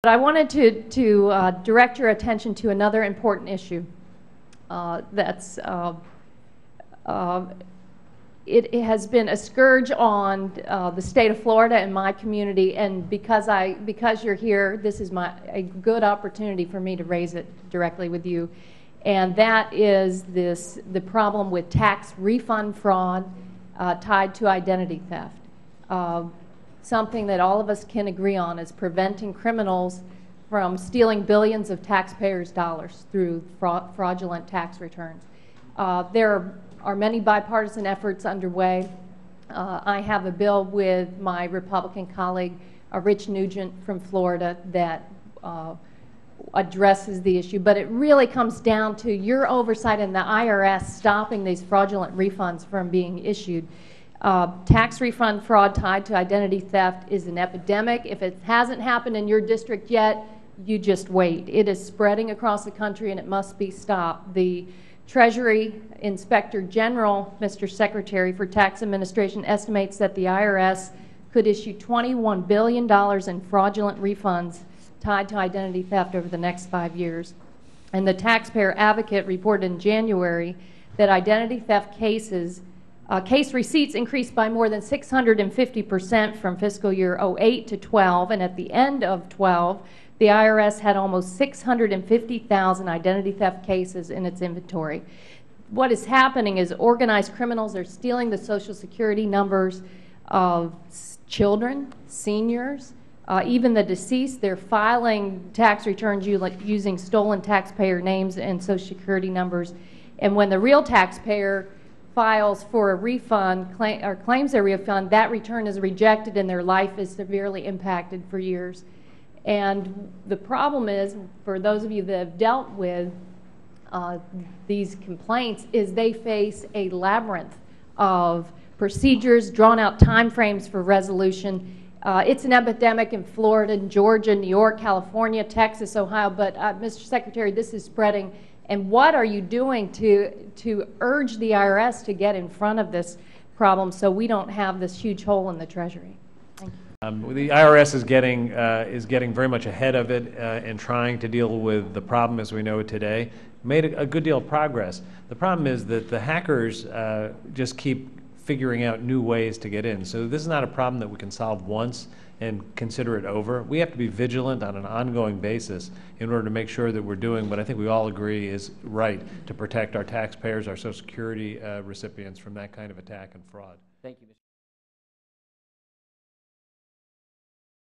But I wanted to direct your attention to another important issue. It has been a scourge on the state of Florida and my community, and because you're here, this is a good opportunity for me to raise it directly with you. And that is the problem with tax refund fraud tied to identity theft. Something that all of us can agree on is preventing criminals from stealing billions of taxpayers' dollars through fraudulent tax returns. There are many bipartisan efforts underway. I have a bill with my Republican colleague, Rich Nugent from Florida, that addresses the issue, but it really comes down to your oversight and the IRS stopping these fraudulent refunds from being issued. Tax refund fraud tied to identity theft is an epidemic. If it hasn't happened in your district yet, you just wait. It is spreading across the country and it must be stopped. The Treasury Inspector General, Mr. Secretary for Tax Administration, estimates that the IRS could issue $21 billion in fraudulent refunds tied to identity theft over the next 5 years. And the Taxpayer Advocate reported in January that identity theft case receipts increased by more than 650% from fiscal year 08 to 12, and at the end of 12, the IRS had almost 650,000 identity theft cases in its inventory. What is happening is organized criminals are stealing the Social Security numbers of children, seniors, even the deceased. They're filing tax returns using stolen taxpayer names and Social Security numbers, and when the real taxpayer files for a refund or claims a refund, that return is rejected and their life is severely impacted for years. And the problem is, for those of you that have dealt with these complaints, is they face a labyrinth of procedures, drawn out time frames for resolution. It's an epidemic in Florida, Georgia, New York, California, Texas, Ohio, but Mr. Secretary, this is spreading. And what are you doing to urge the IRS to get in front of this problem so we don't have this huge hole in the Treasury? Thank you. The IRS is getting very much ahead of it and trying to deal with the problem as we know it today. Made a good deal of progress. The problem is that the hackers just keep figuring out new ways to get in. So this is not a problem that we can solve once and consider it over. We have to be vigilant on an ongoing basis in order to make sure that we're doing what I think we all agree is right to protect our taxpayers, our Social Security recipients from that kind of attack and fraud. Thank you, Mr.